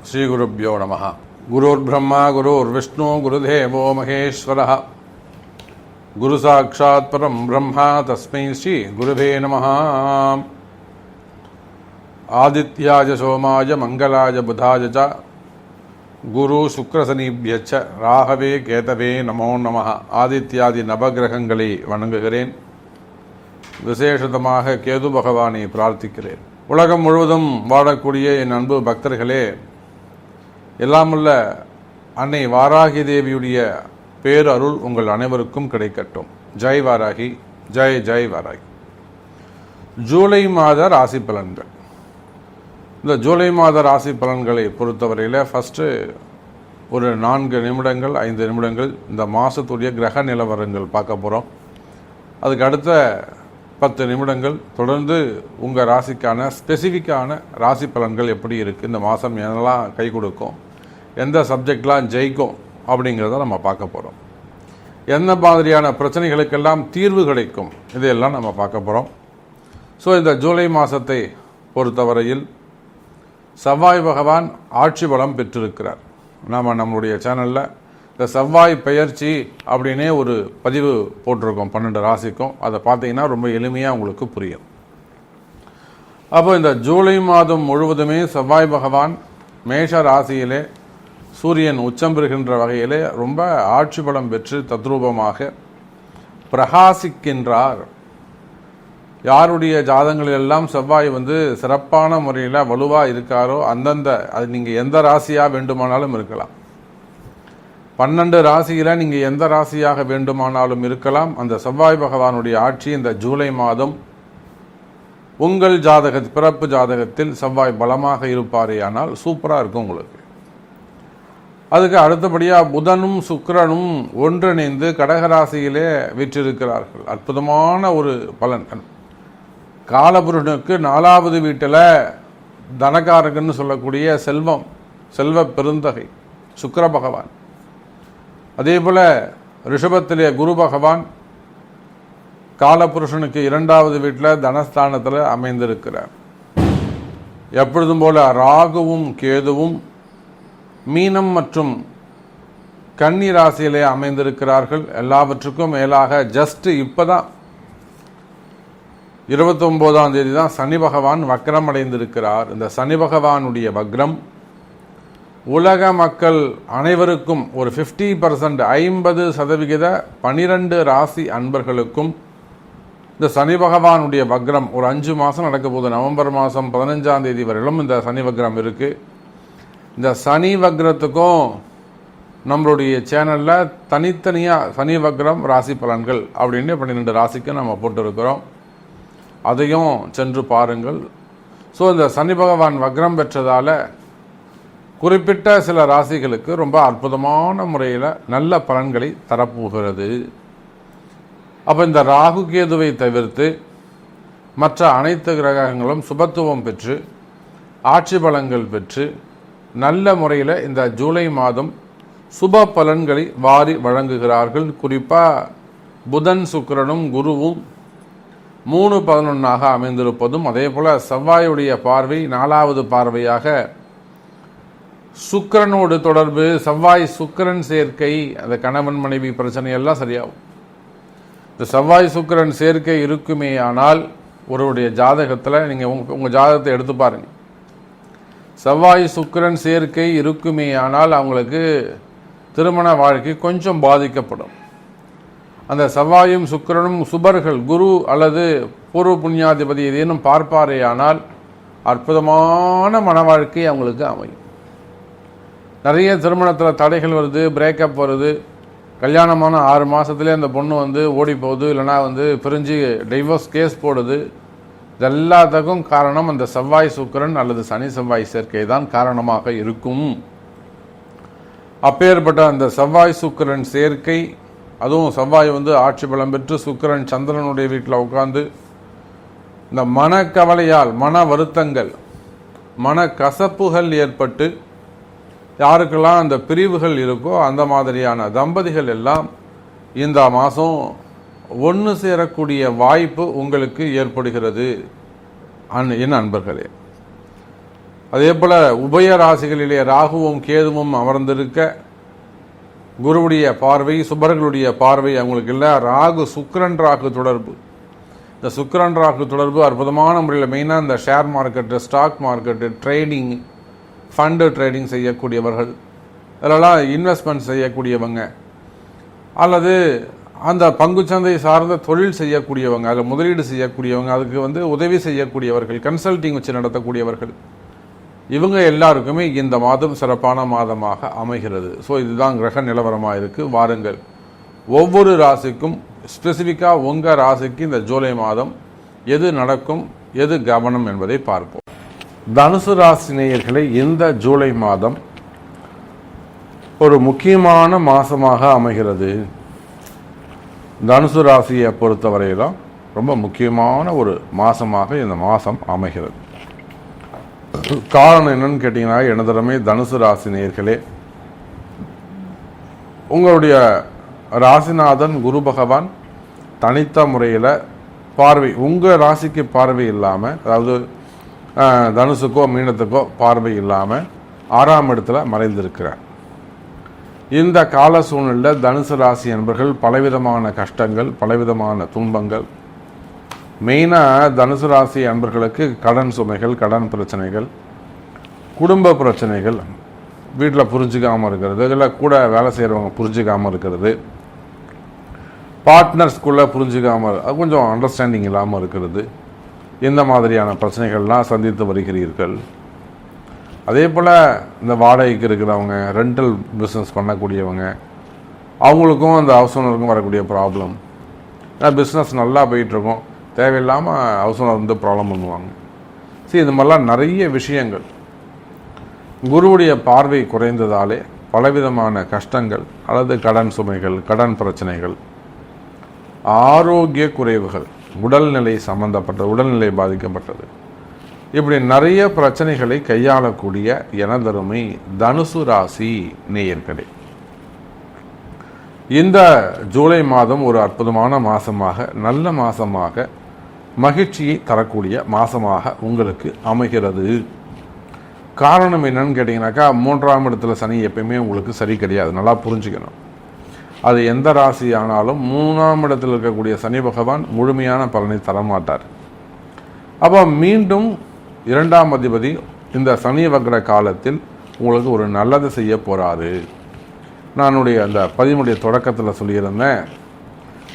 ஸ்ரீகுருப்யோ நமः. குருர் பிரம்மா குருர் விஷ்ணு குருதேவோ மகேஸ்வரः. குரு சாட்சாத் பரம் பிரம்மா தஸ்மை ஸ்ரீ குருவே நமः. ஆதித்யாய சோமாய மங்களாய புதாய ச குரு சுக்ரசனிபியச்ச ராகவே கேதவே நமோ நமः. ஆதித்யாதி நவகிரகங்களை வணங்குகிறேன். விசேஷமாக கேது பகவானை பிரார்த்திக்கிறேன். உலகம் முழுவதும் வாழக்கூடிய என் அன்பு பக்தர்களே, எல்லாமுள்ள அன்னை வாராகி தேவியுடைய பேரருள் உங்கள் அனைவருக்கும் கிடைக்கட்டும். ஜெய் வாராகி, ஜெய் ஜெய் வாராகி. ஜூலை மாத ராசி பலன்கள். இந்த ஜூலை மாத ராசி பலன்களை பொறுத்தவரையில் ஃபஸ்ட்டு ஒரு 4 நிமிடங்கள் 5 நிமிடங்கள் இந்த மாதத்துடைய கிரக நிலவரங்கள் பார்க்க போகிறோம். அதுக்கு அடுத்த 10 நிமிடங்கள் தொடர்ந்து உங்கள் ராசிக்கான ஸ்பெசிஃபிக்கான ராசி பலன்கள் எப்படி இருக்குது, இந்த மாதம் என்னெல்லாம் கை கொடுக்கும், எந்த சப்ஜெக்ட்லாம் ஜெயிக்கும் அப்படிங்கிறத நம்ம பார்க்க போகிறோம். எந்த மாதிரியான பிரச்சனைகளுக்கெல்லாம் தீர்வு கிடைக்கும், இதையெல்லாம் நம்ம பார்க்க போகிறோம். ஸோ இந்த ஜூலை மாதத்தை பொறுத்தவரையில் செவ்வாய் பகவான் ஆட்சி பலம் பெற்றிருக்கிறார். நாம் நம்மளுடைய சேனலில் இந்த செவ்வாய் பெயர்ச்சி அப்படின்னே ஒரு பதிவு போட்டிருக்கோம் 12 ராசிக்கும். அதை பார்த்தீங்கன்னா ரொம்ப எளிமையாக உங்களுக்கு புரியும். அப்போ இந்த ஜூலை மாதம் முழுவதுமே செவ்வாய் பகவான் மேஷ ராசியிலே சூரியன் உச்சம் பெறுகின்ற வகையிலே ரொம்ப ஆட்சி பலம் பெற்று தத்ரூபமாக பிரகாசிக்கின்றார். யாருடைய ஜாதகங்களெல்லாம் செவ்வாய் சிறப்பான முறையில் வலுவாக இருக்காரோ அந்தந்த அது நீங்கள் எந்த ராசியாக வேண்டுமானாலும் இருக்கலாம். 12 ராசியில் நீங்கள் எந்த ராசியாக வேண்டுமானாலும் இருக்கலாம். அந்த செவ்வாய் பகவானுடைய ஆட்சி இந்த ஜூலை மாதம் உங்கள் பிறப்பு ஜாதகத்தில் செவ்வாய் பலமாக இருப்பாரே ஆனால் சூப்பராக இருக்கும் உங்களுக்கு. அதுக்கு அடுத்தபடியாக புதனும் சுக்கிரனும் ஒன்றிணைந்து கடகராசியிலே வீற்றிருக்கிறார்கள். அற்புதமான ஒரு பலன். காலபுருஷனுக்கு 4வது வீட்டில் தனகாரகன்னு சொல்லக்கூடிய செல்வ பெருந்தகை சுக்கிர பகவான். அதே போல் ரிஷபத்திலே குரு பகவான் காலபுருஷனுக்கு 2வது வீட்டில் தனஸ்தானத்தில் அமைந்திருக்கிறார். எப்பொழுதும் போல ராகுவும் கேதுவும் மீனம் மற்றும் கன்னி ராசியிலே அமைந்திருக்கிறார்கள். எல்லாவற்றுக்கும் மேலாக ஜஸ்ட் இப்போதான் 29ஆம் தேதி தான் சனி பகவான் வக்ரம் அடைந்திருக்கிறார். இந்த சனி பகவானுடைய வக்ரம் உலக மக்கள் அனைவருக்கும் ஒரு 50% 50% 12 ராசி அன்பர்களுக்கும் இந்த சனி பகவானுடைய வக்ரம் ஒரு 5 மாதம் நடக்க போகுது. நவம்பர் மாதம் 15ஆம் தேதி வரையிலும் இந்த சனி வக்ரம் இருக்குது. இந்த சனி வக்ரத்துக்கும் நம்மளுடைய சேனலில் தனித்தனியாக சனி வக்ரம் ராசி பலன்கள் அப்படின்னு 12 ராசிக்கு நம்ம போட்டிருக்கிறோம். அதையும் சென்று பாருங்கள். ஸோ இந்த சனி பகவான் வக்ரம் பெற்றதால் குறிப்பிட்ட சில ராசிகளுக்கு ரொம்ப அற்புதமான முறையில் நல்ல பலன்களை தரப்போகிறது. அப்போ இந்த ராகு கேதுவை தவிர்த்து மற்ற அனைத்து கிரகங்களும் சுபத்துவம் பெற்று ஆட்சி பலன்கள் பெற்று நல்ல முறையில் இந்த ஜூலை மாதம் சுப பலன்களை வாரி வழங்குகிறார்கள். குறிப்பாக புதன் சுக்கிரனும் குருவும் 3-11 அமைந்திருப்பதும், அதே போல் செவ்வாயுடைய பார்வை 4வது பார்வையாக சுக்கிரனோடு தொடர்பு, செவ்வாய் சுக்கிரன் சேர்க்கை, அந்த கணவன் மனைவி பிரச்சனையெல்லாம் சரியாகும். இந்த செவ்வாய் சுக்கிரன் சேர்க்கை இருக்குமே ஆனால் ஒருவருடைய ஜாதகத்தில் நீங்கள் உங்கள் ஜாதகத்தை எடுத்து பாருங்கள். செவ்வாய் சுக்கிரன் சேர்க்கை இருக்குமே ஆனால் அவங்களுக்கு திருமண வாழ்க்கை கொஞ்சம் பாதிக்கப்படும். அந்த செவ்வாயும் சுக்கிரனும் சுபர்கள் குரு அல்லது பூர்வ புண்ணியாதிபதி ஏதேனும் பார்ப்பாரே ஆனால் அற்புதமான மன வாழ்க்கை அவங்களுக்கு அமையும். நிறைய திருமணத்தில் தடைகள் வருது, பிரேக்கப் வருது, கல்யாணமான 6 மாதத்துலேயே அந்த பொண்ணு ஓடி போகுது, இல்லைனா பிரிஞ்சு டைவோர்ஸ் கேஸ் போடுது. இதெல்லாத்துக்கும் காரணம் அந்த செவ்வாய் சுக்கிரன் அல்லது சனி செவ்வாய் சேர்க்கை தான் காரணமாக இருக்கும். அப்பேற்பட்ட அந்த செவ்வாய் சுக்கிரன் சேர்க்கை, அதுவும் செவ்வாய் ஆட்சி பலம் பெற்று சுக்கிரன் சந்திரனுடைய வீட்டில் உட்கார்ந்து இந்த மனக்கவலையால் மன வருத்தங்கள் மன கசப்புகள் ஏற்பட்டு யாருக்கெல்லாம் அந்த பிரிவுகள் இருக்கோ அந்த மாதிரியான தம்பதிகள் எல்லாம் இந்த மாதம் ஒன்று சேரக்கூடிய வாய்ப்பு உங்களுக்கு ஏற்படுகிறது என் அன்பர்களே. அதே போல உபய ராசிகளிலே ராகுவும் கேதுவும் அமர்ந்திருக்க குருவுடைய பார்வை, சுபர்களுடைய பார்வை அவங்களுக்கு இல்லை. ராகு சுக்கிரன் ராகு தொடர்பு, இந்த சுக்கிரன் ராகு தொடர்பு அற்புதமான முறையில் மெயினாக இந்த share market, stock market, trading, fund trading செய்யக்கூடியவர்கள், இதெல்லாம் இன்வெஸ்ட்மெண்ட் செய்யக்கூடியவங்க, அல்லது அந்த பங்குச்சந்தை சார்ந்த தொழில் செய்யக்கூடியவங்க, அதில் முதலீடு செய்யக்கூடியவங்க, அதுக்கு உதவி செய்யக்கூடியவர்கள், கன்சல்டிங் வச்சு நடத்தக்கூடியவர்கள், இவங்க எல்லாருக்குமே இந்த மாதம் சிறப்பான மாதமாக அமைகிறது. ஸோ இதுதான் கிரக நிலவரமாக இருக்குது. வாருங்கள், ஒவ்வொரு ராசிக்கும் ஸ்பெசிஃபிக்காக உங்கள் ராசிக்கு இந்த ஜூலை மாதம் எது நடக்கும், எது கவனம் என்பதை பார்ப்போம். தனுசு ராசி நேயர்களை, இந்த ஜூலை மாதம் ஒரு முக்கியமான மாதமாக அமைகிறது. தனுசு ராசியை பொறுத்தவரையிலும் ரொம்ப முக்கியமான ஒரு மாதமாக இந்த மாதம் அமைகிறது. காரணம் என்னன்னு கேட்டீங்கன்னா, எனதரமே தனுசு ராசி நேயர்களே, உங்களுடைய ராசிநாதன் குரு பகவான் தனித்த முறையில் பார்வை, உங்கள் ராசிக்கு பார்வை இல்லாமல், அதாவது தனுசுக்கோ மீனத்துக்கோ பார்வை இல்லாமல் 6ஆம் இடத்துல மறைந்திருக்கிறார். இந்த கால சூழ்நிலையில் தனுசு ராசி என்பர்கள் பலவிதமான கஷ்டங்கள், பலவிதமான துன்பங்கள், மெயினாக தனுசு ராசி அன்பர்களுக்கு கடன் சுமைகள், கடன் பிரச்சனைகள், குடும்ப பிரச்சனைகள், வீட்டில் புரிஞ்சுக்காமல் இருக்கிறது, இல்லை கூட வேலை செய்கிறவங்க புரிஞ்சுக்காமல் இருக்கிறது, பார்ட்னர்ஸ்குள்ளே புரிஞ்சுக்காமல், அது கொஞ்சம் அண்டர்ஸ்டாண்டிங் இல்லாமல் இருக்கிறது, இந்த மாதிரியான பிரச்சனைகள்லாம் சந்தித்து வருகிறீர்கள். அதே போல் இந்த வாடகைக்கு இருக்கிறவங்க, ரெண்டல் பிஸ்னஸ் பண்ணக்கூடியவங்க, அவங்களுக்கும் அந்த ஹவுஸ் ஓனருக்கும் வரக்கூடிய ப்ராப்ளம். பிஸ்னஸ் நல்லா போயிட்டுருக்கும், தேவையில்லாமல் ஹவுஸ் ஓனர் ப்ராப்ளம் பண்ணுவாங்க. சரி, இது மாதிரிலாம் நிறைய விஷயங்கள். குருவுடைய பார்வை குறைந்ததாலே பலவிதமான கஷ்டங்கள் அல்லது கடன் சுமைகள், கடன் பிரச்சனைகள், ஆரோக்கிய குறைவுகள், உடல்நிலை சம்பந்தப்பட்ட, உடல்நிலை பாதிக்கப்பட்டது, இப்படி நிறைய பிரச்சனைகளை கையாளக்கூடிய எனதருமை தனுசு ராசி நேயர்களே, இந்த ஜூலை மாதம் ஒரு அற்புதமான மாதமாக, நல்ல மாதமாக, மகிழ்ச்சியை தரக்கூடிய மாதமாக உங்களுக்கு அமைகிறது. காரணம் என்னன்னு கேட்டிங்கனாக்கா, 3ஆம் இடத்துல சனி எப்பயுமே உங்களுக்கு சரி கிடையாது, நல்லா புரிஞ்சுக்கணும். அது எந்த ராசி ஆனாலும் 3ஆம் இடத்தில் இருக்கக்கூடிய சனி பகவான் முழுமையான பலனை தரமாட்டார். அப்போ மீண்டும் 2ஆம் அதிபதி இந்த சனி வக்ர காலத்தில் உங்களுக்கு ஒரு நல்லது செய்ய போகிறாரு. நானுடைய அந்த பதினுடைய தொடக்கத்தில் சொல்லியிருந்தேன்,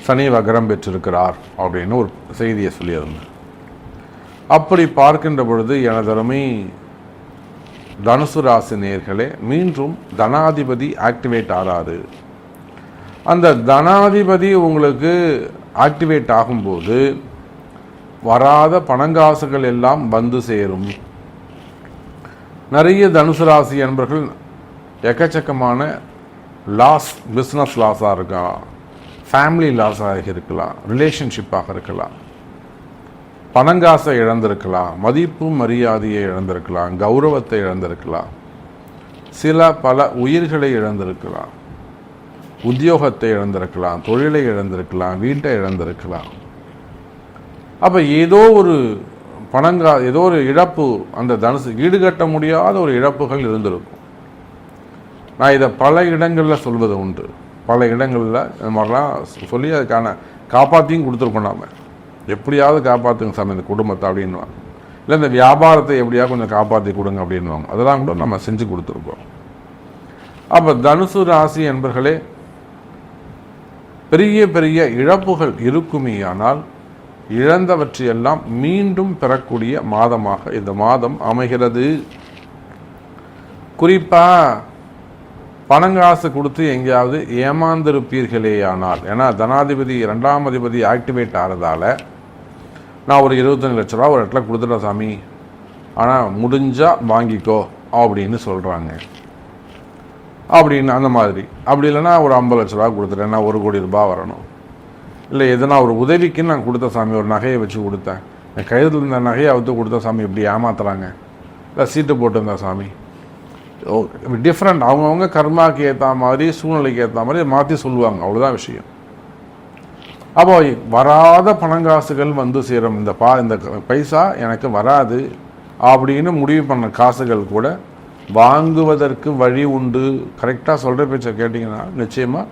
சனி வக்ரம் பெற்றிருக்கிறார் அப்படின்னு ஒரு செய்தியை சொல்லியிருந்தேன். அப்படி பார்க்கின்ற பொழுது எனதருமை தனுசு ராசி நேயர்களே, மீண்டும் தனாதிபதி ஆக்டிவேட் ஆகிறாரு. அந்த தனாதிபதி உங்களுக்கு ஆக்டிவேட் ஆகும்போது வராத பணங்காசுகள் எல்லாம் வந்து சேரும். நிறைய தனுசு ராசி என்பர்கள் எக்கச்சக்கமான லாஸ், பிஸ்னஸ் லாஸாக இருக்கலாம், ஃபேமிலி லாஸாக இருக்கலாம், ரிலேஷன்ஷிப்பாக இருக்கலாம், பணங்காசை இழந்திருக்கலாம், மதிப்பு மரியாதையை இழந்திருக்கலாம், கௌரவத்தை இழந்திருக்கலாம், பல உயிர்களை இழந்திருக்கலாம், உத்தியோகத்தை இழந்திருக்கலாம், தொழிலை இழந்திருக்கலாம், வீட்டை இழந்திருக்கலாம். அப்போ ஏதோ ஒரு ஏதோ ஒரு இழப்பு, அந்த தனுசு ஈடுகட்ட முடியாத ஒரு இழப்புகள் இருந்திருக்கும். நான் இதை பல இடங்களில் சொல்வது உண்டு. பல இடங்களில் இந்த மாதிரிலாம் சொல்லி அதுக்கான காப்பாற்றியும் கொடுத்துருக்கோம். நாம் எப்படியாவது காப்பாற்றுங்க சாமி இந்த குடும்பத்தை அப்படின்வாங்க, இல்லை இந்த வியாபாரத்தை எப்படியாவது கொஞ்சம் காப்பாற்றி கொடுங்க அப்படின்வாங்க. அதெல்லாம் கூட நம்ம செஞ்சு கொடுத்துருக்கோம். அப்போ தனுசு ராசி என்பர்களே, பெரிய பெரிய இழப்புகள் இருக்குமே, ஆனால் இழந்தவற்றையெல்லாம் மீண்டும் பெறக்கூடிய மாதமாக இந்த மாதம் அமைகிறது. குறிப்பாக பணங்காசு கொடுத்து எங்கேயாவது ஏமாந்திருப்பீர்களே ஆனால், ஏன்னா தனாதிபதி 2ஆம் அதிபதி ஆக்டிவேட் ஆகிறதால, நான் ஒரு 25 லட்ச ரூபா ஒரு இடத்துல கொடுத்துட்டேன் சாமி, ஆனால் முடிஞ்சால் வாங்கிக்கோ அப்படின்னு சொல்கிறாங்க அப்படின்னு, அந்த மாதிரி. அப்படி இல்லைன்னா ஒரு 50 லட்ச ரூபா கொடுத்துட்டேன், நான் 1 கோடி ரூபாய் வரணும், இல்லை எதுனா ஒரு உதவிக்குன்னு நான் கொடுத்த சாமி, ஒரு நகையை வச்சு கொடுத்தேன், என் கையில் இருந்த நகையை அவுத்து கொடுத்த சாமி, இப்படி ஏமாத்துறாங்க, இல்லை சீட்டு போட்டிருந்தா சாமி. டிஃப்ரெண்ட், அவங்கவுங்க கர்மாவுக்கு ஏற்ற மாதிரி, சூழ்நிலைக்கு ஏற்ற மாதிரி மாற்றி சொல்லுவாங்க, அவ்வளோதான் விஷயம். அப்போ வராத பணங்காசுகள் வந்து சேரும். இந்த பைசா எனக்கு வராது, அப்படின்னு முடிவு பண்ண காசுகள் கூட வாங்குவதற்கு வழி உண்டு. கரெக்டாக சொல்கிற பேச்சை கேட்டிங்கன்னா நிச்சயமாக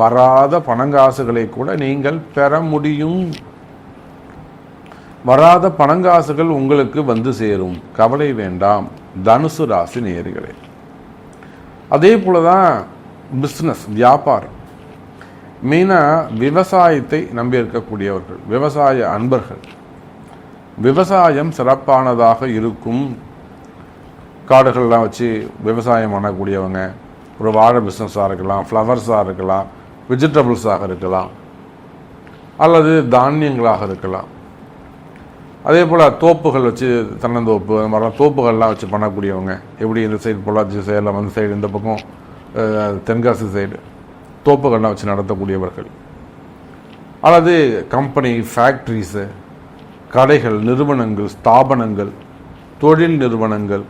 வராத பணங்காசுகளை கூட நீங்கள் பெற முடியும். வராத பணங்காசுகள் உங்களுக்கு வந்து சேரும். கவலை வேண்டாம் தனுசு ராசி நேயர்களே. அதே போல தான் பிஸ்னஸ், வியாபாரம். மெயினாக விவசாயத்தை நம்பி இருக்கக்கூடியவர்கள், விவசாய அன்பர்கள், விவசாயம் சிறப்பானதாக இருக்கும். காடுகள்லாம் வச்சு விவசாயம் பண்ணக்கூடியவங்க, ஒரு வாழை பிஸ்னஸாக இருக்கலாம், ஃப்ளவர்ஸாக இருக்கலாம், வெஜிடபிள்ஸாக இருக்கலாம், அல்லது தானியங்களாக இருக்கலாம். அதே போல் தோப்புகள் வச்சு, தென்னந்தோப்பு, அந்த மாதிரிலாம் தோப்புகள்லாம் வச்சு பண்ணக்கூடியவங்க, எப்படி இந்த சைடு பொள்ளாச்சி சேலம், அந்த சைடு இந்த பக்கம் தென்காசி சைடு தோப்புகள்லாம் வச்சு நடத்தக்கூடியவர்கள், அல்லது கம்பெனி, ஃபேக்ட்ரிஸு, கடைகள், நிறுவனங்கள், ஸ்தாபனங்கள், தொழில் நிறுவனங்கள்,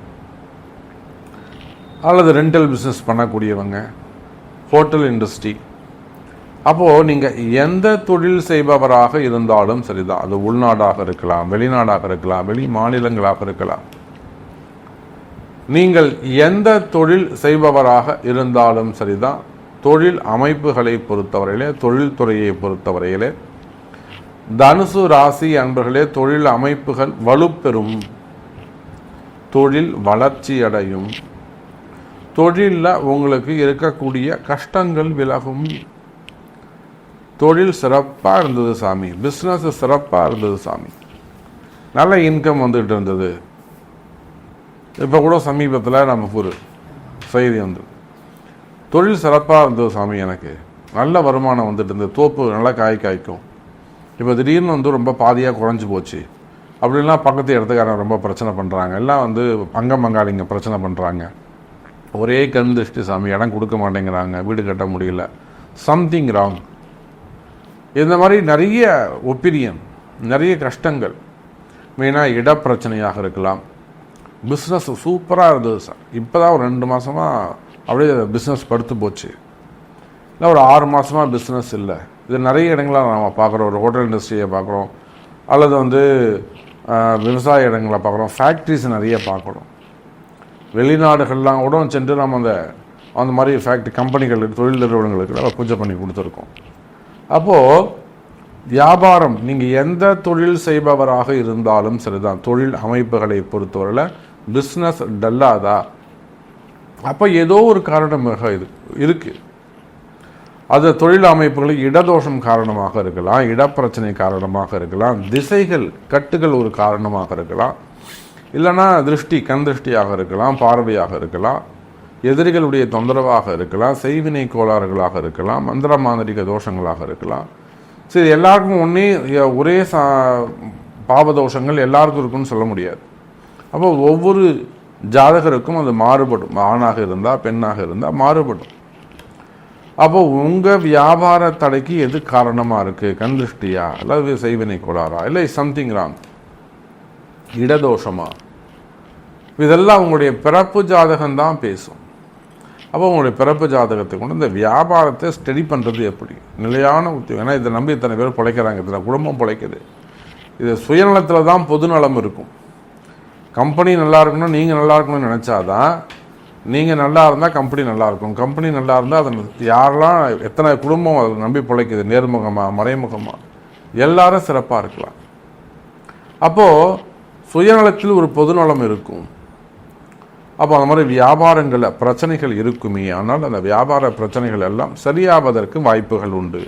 அல்லது ரெண்டல் பிஸ்னஸ் பண்ணக்கூடியவங்க, ஹோட்டல் இண்டஸ்ட்ரி. அப்போது நீங்கள் எந்த தொழில் செய்பவராக இருந்தாலும் சரிதான், அது உள்நாடாக இருக்கலாம், வெளிநாடாக இருக்கலாம், வெளி மாநிலங்களாக இருக்கலாம். நீங்கள் எந்த தொழில் செய்பவராக இருந்தாலும் சரிதான், தொழில் அமைப்புகளை பொறுத்தவரையிலே, தொழில்துறையை பொறுத்தவரையிலே தனுசு ராசி அன்பர்களே, தொழில் அமைப்புகள் வலுப்பெறும், தொழில் வளர்ச்சி அடையும், தொழிலில் உங்களுக்கு இருக்கக்கூடிய கஷ்டங்கள் விலகும். தொழில் சிறப்பாக இருந்தது சாமி, பிஸ்னஸ் சிறப்பாக இருந்தது சாமி, நல்ல இன்கம் வந்துட்டு இருந்தது. இப்போ கூட சமீபத்தில் நமக்கு ஒரு செய்தி வந்து, தொழில் சிறப்பாக இருந்தது சாமி, எனக்கு நல்ல வருமானம் வந்துட்டு இருந்தது, தோப்பு நல்லா காய்க்கும். இப்போ திடீர்னு வந்து ரொம்ப பாதியாக குறைஞ்சி போச்சு அப்படின்லாம் பக்கத்து இடத்துக்காரங்க ரொம்ப பிரச்சனை பண்ணுறாங்க. எல்லாம் வந்து பங்காளிங்க பிரச்சனை பண்ணுறாங்க. ஒரே கண் திருஷ்டி சாமி, இடம் கொடுக்க மாட்டேங்கிறாங்க, வீடு கட்ட முடியல, சம்திங் ராங். இந்த மாதிரி நிறைய ஒப்பீனியன், நிறைய கஷ்டங்கள். மெயினாக இடப்பிரச்சனையாக இருக்கலாம். பிஸ்னஸ் சூப்பராக இருந்தது சார், இப்போ தான் ஒரு 2 மாதமாக அப்படியே பிஸ்னஸ் படுத்து போச்சு, இல்லை ஒரு 6 மாதமாக பிஸ்னஸ் இல்லை. இது நிறைய இடங்களாக நம்ம பார்க்குறோம். ஒரு ஹோட்டல் இண்டஸ்ட்ரியை பார்க்குறோம், அல்லது வந்து விவசாய இடங்களை பார்க்குறோம், ஃபேக்ட்ரிஸ் நிறைய பார்க்குறோம். வெளிநாடுகள்லாம் கூட சென்று நம்ம அந்த மாதிரி ஃபேக்ட்ரி கம்பெனிகளுக்கு, தொழில் நிறுவனங்களுக்கு நம்ம பூஜை பண்ணி கொடுத்துருக்கோம். அப்போது வியாபாரம், நீங்கள் எந்த தொழில் செய்பவராக இருந்தாலும் சரிதான், தொழில் அமைப்புகளை பொறுத்தவரையில் பிஸ்னஸ் டல்லாதா, அப்போ ஏதோ ஒரு காரணமாக இருக்குது. அது தொழில் அமைப்புகளில் இடதோஷம் காரணமாக இருக்கலாம், இடப்பிரச்சனை காரணமாக இருக்கலாம், திசைகள் கட்டுகள் ஒரு காரணமாக இருக்கலாம், இல்லைன்னா திருஷ்டி, கண் திருஷ்டியாக இருக்கலாம், பார்வையாக இருக்கலாம், எதிரிகளுடைய தொந்தரவாக இருக்கலாம், செய்வினை கோளாறுகளாக இருக்கலாம், மந்திர மாந்திரிக தோஷங்களாக இருக்கலாம். சரி, எல்லாருக்கும் ஒரே பாவதோஷங்கள் எல்லாருக்கும் இருக்குன்னு சொல்ல முடியாது. அப்போ ஒவ்வொரு ஜாதகருக்கும் அது மாறுபடும். ஆணாக இருந்தால், பெண்ணாக இருந்தால் மாறுபடும். அப்போ உங்கள் வியாபார தடைக்கு எது காரணமாக இருக்குது? கண் திருஷ்டியா, அல்லது செய்வினை கோளாறா, இல்லை சம்திங் ராங், இடதோஷமா? இதெல்லாம் உங்களுடைய பிறப்பு ஜாதகம்தான் பேசும். அப்போ உங்களுடைய பிறப்பு ஜாதகத்தை கொண்டு இந்த வியாபாரத்தை ஸ்டடி பண்ணுறது எப்படி? நிலையான உத்தியோகம். ஏன்னா இதை நம்பி இத்தனை பேர் பிழைக்கிறாங்க, இத்தனை குடும்பம் பிழைக்குது. இது சுயநலத்தில் தான் பொதுநலம் இருக்கும். கம்பெனி நல்லா இருக்கணும், நீங்கள் நல்லா இருக்கணும்னு நினச்சாதான், நீங்கள் நல்லா இருந்தால் கம்பெனி நல்லா இருக்கும். கம்பெனி நல்லா இருந்தால் அதை யாரெல்லாம், எத்தனை குடும்பம் அதை நம்பி பிழைக்குது, நேர்முகமாக மறைமுகமாக, எல்லாரும் சிறப்பாக இருக்கலாம். அப்போது சுயநலத்தில் ஒரு பொதுநலம் இருக்கும். அப்போ அந்த மாதிரி வியாபாரங்களில் பிரச்சனைகள் இருக்குமே, ஆனால் அந்த வியாபார பிரச்சனைகள் எல்லாம் சரியாவதற்கு வாய்ப்புகள் உண்டு.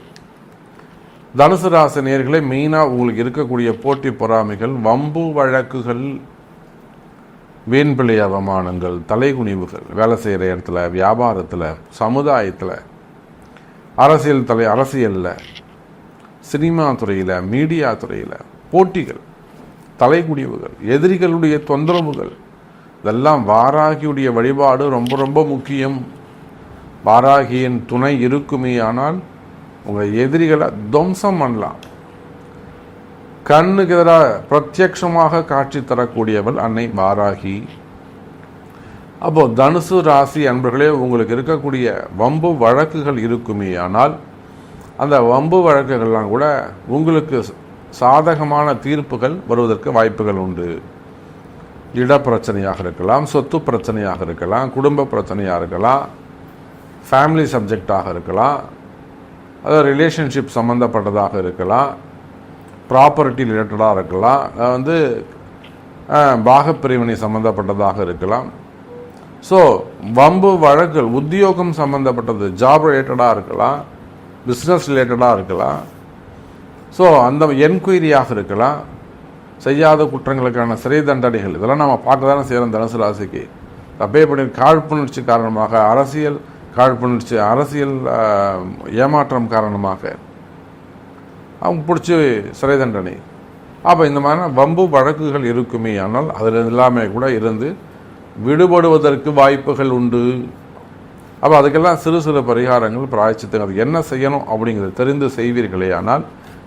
தனுசு ராசி நேயர்களே, மெயினாக உங்களுக்கு இருக்கக்கூடிய போட்டி பொறாமைகள், வம்பு வழக்குகள், வீண்பிழை அவமானங்கள், தலைகுனிவுகள், வேலை செய்கிற இடத்துல, வியாபாரத்தில், சமுதாயத்தில், அரசியலில், சினிமா துறையில், மீடியா துறையில் போட்டிகள், தலைகுனிவுகள், எதிரிகளுடைய தொந்தரவுகள், இதெல்லாம் வாராகியுடைய வழிபாடு ரொம்ப ரொம்ப முக்கியம். வாராகியின் துணை இருக்குமே, ஆனால் உங்கள் எதிரிகளை துவம்சம் பண்ணலாம். கண்ணுக்கு எதிராக பிரத்யட்சமாக காட்சி தரக்கூடியவள் அன்னை வாராகி. அப்போ தனுசு ராசி அன்பர்களே, உங்களுக்கு இருக்கக்கூடிய வம்பு வழக்குகள் இருக்குமே, ஆனால் அந்த வம்பு வழக்குகள்லாம் கூட உங்களுக்கு சாதகமான தீர்ப்புகள் வருவதற்கு வாய்ப்புகள் உண்டு. இட பிரச்சனையாக இருக்கலாம், சொத்து பிரச்சனையாக இருக்கலாம், குடும்ப பிரச்சனையாக இருக்கலாம், ஃபேமிலி சப்ஜெக்டாக இருக்கலாம், அதாவது ரிலேஷன்ஷிப் சம்மந்தப்பட்டதாக இருக்கலாம், ப்ராப்பர்ட்டி ரிலேட்டடாக இருக்கலாம், பாகப்பிரிவினை சம்மந்தப்பட்டதாக இருக்கலாம். ஸோ வம்பு வழக்குகள் உத்தியோகம் சம்மந்தப்பட்டது, ஜாப் ரிலேட்டடாக இருக்கலாம், பிஸ்னஸ் ரிலேட்டடாக இருக்கலாம். ஸோ அந்த என்கொயரியாக இருக்கலாம். செய்யாத குற்றங்களுக்கான சிறை தண்டனைகள் இதெல்லாம் நம்ம பார்க்க தானே செய்கிறோம். தனுசு ராசிக்கு தப்பே பண்ணி காழ்ப்புணர்ச்சி காரணமாக, அரசியல் காழ்ப்புணர்ச்சி, அரசியல் ஏமாற்றம் காரணமாக அவங்க பிடிச்சி சிறை தண்டனை. அப்போ இந்த மாதிரி வம்பு வழக்குகள் இருக்குமே, ஆனால் அதில் எல்லாமே கூட இருந்து விடுபடுவதற்கு வாய்ப்புகள் உண்டு. அப்போ அதுக்கெல்லாம் சிறு சிறு பரிகாரங்கள், பிராயச்சித்தங்கள், அது என்ன செய்யணும் அப்படிங்கிறது தெரிந்து செய்வீர்களே ஆனால்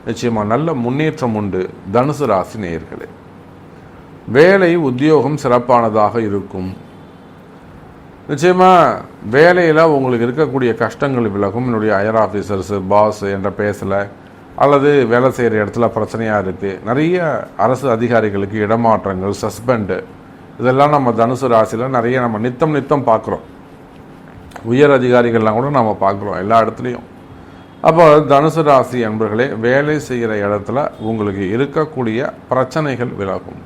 நிச்சயமாக நல்ல முன்னேற்றம் உண்டு. தனுசு ராசி நேயர்களே, வேலை உத்தியோகம் சிறப்பானதாக இருக்கும். நிச்சயமாக வேலையில் உங்களுக்கு இருக்கக்கூடிய கஷ்டங்கள் விலகும். என்னுடைய ஹையர் ஆஃபீஸர்ஸு, பாஸ் என்ற பேசலை அல்லது வேலை செய்கிற இடத்துல பிரச்சனையாக இருக்குது. நிறைய அரசு அதிகாரிகளுக்கு இடமாற்றங்கள், சஸ்பெண்டு, இதெல்லாம் நம்ம தனுசு ராசியில் நிறைய நம்ம நித்தம் பார்க்குறோம். உயர் அதிகாரிகள்லாம் கூட நம்ம பார்க்குறோம் எல்லா இடத்துலையும். அப்போ தனுசு ராசி அன்பர்களே, வேலை செய்கிற இடத்துல உங்களுக்கு இருக்கக்கூடிய பிரச்சனைகள் விலகும்.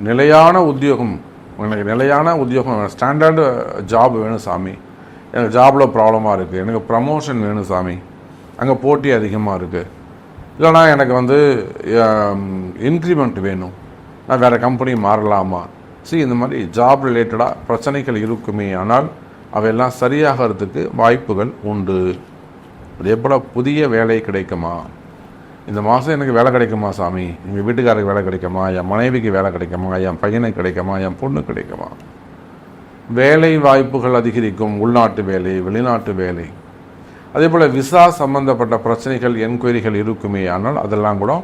நிலையான உத்தியோகம், எனக்கு நிலையான உத்தியோகம் வேணும், ஸ்டாண்டர்டு ஜாப் வேணும் சாமி, எனக்கு ஜாபில் ப்ராப்ளமாக இருக்குது, எனக்கு ப்ரமோஷன் வேணும் சாமி, அங்கே போட்டி அதிகமாக இருக்குது, இல்லைனா எனக்கு இன்க்ரிமெண்ட் வேணும், நான் வேறு கம்பெனி மாறலாமா. இந்த மாதிரி ஜாப் ரிலேட்டடாக பிரச்சனைகள் இருக்குமே, ஆனால் அவையெல்லாம் சரியாகிறதுக்கு வாய்ப்புகள் உண்டு. அதே போல் புதிய வேலை கிடைக்குமா, இந்த மாதம் எனக்கு வேலை கிடைக்குமா சாமி, எங்கள் வீட்டுக்காரருக்கு வேலை கிடைக்குமா, என் மனைவிக்கு வேலை கிடைக்குமா, என் பையனுக்கு கிடைக்குமா, என் பொண்ணு கிடைக்குமா. வேலை வாய்ப்புகள் அதிகரிக்கும், உள்நாட்டு வேலை, வெளிநாட்டு வேலை. அதே போல் விசா சம்பந்தப்பட்ட பிரச்சனைகள், என்கொயரிகள் இருக்குமே, ஆனால் அதெல்லாம் கூட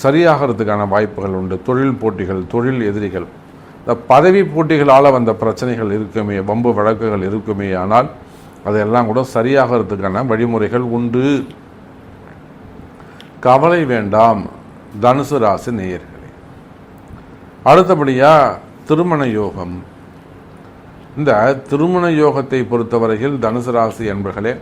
சரியாகிறதுக்கான வாய்ப்புகள் உண்டு. தொழில் போட்டிகள், தொழில் எதிரிகள், இந்த பதவி போட்டிகளால் வந்த பிரச்சனைகள் இருக்குமே, வம்பு வழக்குகள் இருக்குமே, ஆனால் அதெல்லாம் கூட சரியாகிறதுக்கான வழிமுறைகள் உண்டு. கவலை வேண்டாம் தனுசு ராசி நேயர்களே. அடுத்தபடியாக திருமண யோகம். இந்த திருமண யோகத்தை பொறுத்தவரையில் தனுசு ராசி என்பர்களே,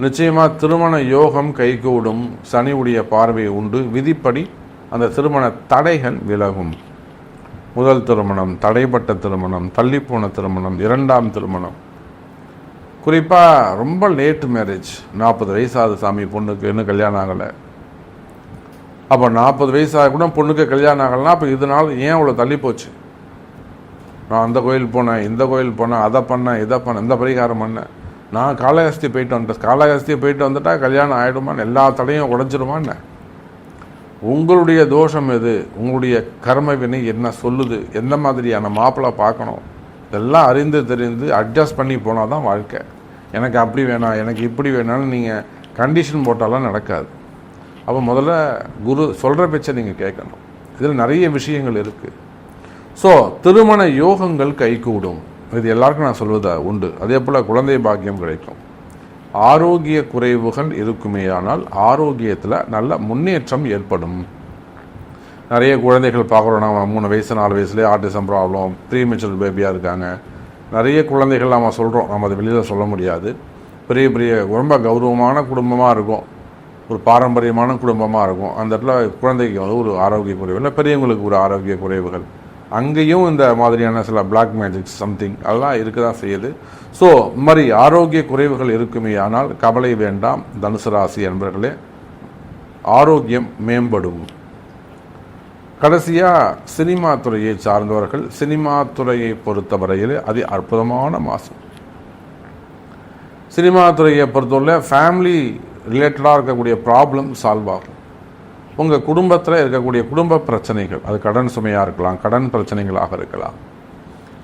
நிச்சயமாக திருமண யோகம் கைகூடும். சனியுடைய பார்வை உண்டு. விதிப்படி அந்த திருமண தடைகள் விலகும். முதல் திருமணம், தடைப்பட்ட திருமணம், தள்ளிப்போன திருமணம், இரண்டாம் திருமணம், குறிப்பாக ரொம்ப லேட் மேரேஜ், 40 வயசாகுது சாமி பொண்ணுக்கு, இன்னும் கல்யாணம் ஆகலை. அப்போ 40 வயசாக கூட பொண்ணுக்கு கல்யாணம் ஆகலைன்னா அப்போ இதனால் ஏன் அவ்வளோ தள்ளி போச்சு? நான் அந்த கோயில் போனேன், இந்த கோயில் போனேன், அதை பண்ணேன், இதை பண்ணேன், இந்த பரிகாரம் பண்ணேன், நான் காளஹஸ்தி போயிட்டு வந்துட்டேன், காளஹஸ்தியை போயிட்டு வந்துட்டா கல்யாணம் ஆகிடுமான்னு, எல்லா தடையும் உடைஞ்சிருமான்னு. உங்களுடைய தோஷம் எது, உங்களுடைய கர்ம வினை என்ன சொல்லுது, எந்த மாதிரியான மாப்பிள்ளை பார்க்கணும், இதெல்லாம் அறிந்து தெரிந்து அட்ஜஸ்ட் பண்ணி போனால் தான் வாழ்க்கை. எனக்கு அப்படி வேணாம், எனக்கு இப்படி வேணாம்னு நீங்கள் கண்டிஷன் போட்டாலாம் நடக்காது. அப்போ முதல்ல குரு சொல்கிற பேச்சை நீங்கள் கேட்கணும். இதில் நிறைய விஷயங்கள் இருக்குது. ஸோ திருமண யோகங்கள் கைகூடும், இது எல்லாருக்கும் நான் சொல்வதா உண்டு. அதே போல் குழந்தை பாக்கியம் கிடைக்கும். ஆரோக்கிய குறைவுகள் இருக்குமே, ஆனால் ஆரோக்கியத்தில் நல்ல முன்னேற்றம் ஏற்படும். நிறைய குழந்தைகள் பார்க்குறோம், நம்ம 3 வயசு 4 வயசுலேயே ஆட்டிசம் ப்ராப்ளம், ப்ரீமெச்சூர் பேபியாக இருக்காங்க. நிறைய குழந்தைகள் நம்ம சொல்கிறோம், நம்ம அதை வெளியில் சொல்ல முடியாது. பெரிய பெரிய ரொம்ப கௌரவமான குடும்பமாக இருக்கும், ஒரு பாரம்பரியமான குடும்பமாக இருக்கும். அந்த இடத்துல குழந்தைக்கு ஒரு ஆரோக்கிய குறைவு இல்லை, பெரியவங்களுக்கு ஒரு ஆரோக்கிய குறைவுகள். அங்கேயும் இந்த மாதிரியான சில பிளாக் மேஜிக்ஸ் சம்திங் அதெல்லாம் இருக்க தான் செய்யுது. ஸோ இந்த மாதிரி ஆரோக்கிய குறைவுகள் இருக்குமே, ஆனால் கவலை வேண்டாம் தனுசு ராசி என்பவர்களே, ஆரோக்கியம் மேம்படும். கடைசியாக சினிமா துறையை சார்ந்தவர்கள், சினிமா துறையை பொறுத்தவரையில் அது அற்புதமான மாதம். சினிமா துறையை பொறுத்தவரை ஃபேமிலி ரிலேட்டடாக இருக்கக்கூடிய ப்ராப்ளம் சால்வ் ஆகும். உங்கள் குடும்பத்தில் இருக்கக்கூடிய குடும்ப பிரச்சனைகள், அது கடன் சுமையாக இருக்கலாம், கடன் பிரச்சனைகளாக இருக்கலாம்,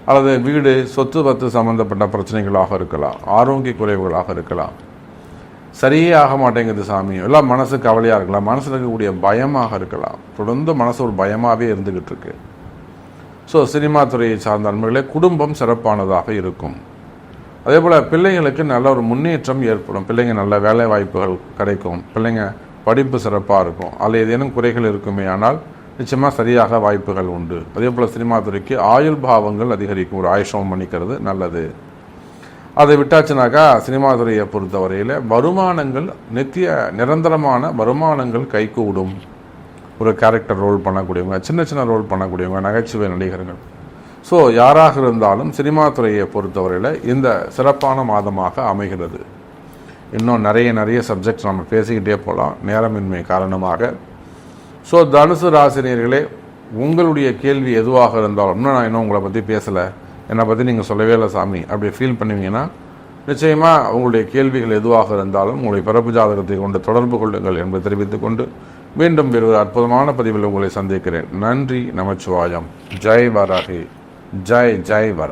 அல்லது வீடு சொத்து பத்து சம்மந்தப்பட்ட பிரச்சனைகளாக இருக்கலாம், ஆரோக்கிய குறைவுகளாக இருக்கலாம். சரியே ஆக மாட்டேங்குது சாமி, எல்லாம் மனசு கவலையாக இருக்கலாம், மனசில் இருக்கக்கூடிய பயமாக இருக்கலாம், தொடர்ந்து மனசு ஒரு பயமாகவே இருந்துக்கிட்டு இருக்கு. ஸோ சினிமா துறையை சார்ந்த நண்பர்களே, குடும்பம் சிறப்பானதாக இருக்கும். அதே போல் பிள்ளைங்களுக்கு நல்ல ஒரு முன்னேற்றம் ஏற்படும். பிள்ளைங்க நல்ல வேலை வாய்ப்புகள் கிடைக்கும், பிள்ளைங்க படிப்பு சிறப்பாக இருக்கும். அதில் ஏதேனும் குறைகள் இருக்குமே, ஆனால் நிச்சயமாக சரியாக வாய்ப்புகள் உண்டு. அதே போல் சினிமா துறைக்கு ஆயுள் பாவங்கள் அதிகரிக்கும். ஒரு ஆயுஷம் பண்ணிக்கிறது நல்லது. அதை விட்டாச்சுனாக்கா சினிமா துறையை பொறுத்தவரையில் வருமானங்கள் நித்திய நிரந்தரமான வருமானங்கள் கைகூடும். ஒரு கேரக்டர் ரோல் பண்ணக்கூடியவங்க, சின்ன சின்ன ரோல் பண்ணக்கூடியவங்க, நகைச்சுவை நடிகர்கள், ஸோ யாராக இருந்தாலும் சினிமா துறையை பொறுத்தவரையில் இந்த சிறப்பான மாதமாக அமைகிறது. இன்னும் நிறைய சப்ஜெக்ட்ஸ் நம்ம பேசிக்கிட்டே போகலாம் நேரமின்மை காரணமாக. ஸோ தனுசு ராசினியர்களே, உங்களுடைய கேள்வி எதுவாக இருந்தாலும், இன்னும் உங்களை பற்றி பேசலை, என்னை பற்றி நீங்கள் சொல்லவே இல்லை சாமி அப்படி ஃபீல் பண்ணுவீங்கன்னா நிச்சயமாக உங்களுடைய கேள்விகள் எதுவாக இருந்தாலும் உங்களுடைய பிறப்பு ஜாதகத்தை கொண்டு தொடர்பு கொள்ளுங்கள் என்பதை தெரிவித்துக் கொண்டு மீண்டும் வேறு ஒரு அற்புதமான பதிவில் உங்களை சந்திக்கிறேன். நன்றி. நமச்சிவாயம். ஜெய் வராகி. ஜெய் வராகி.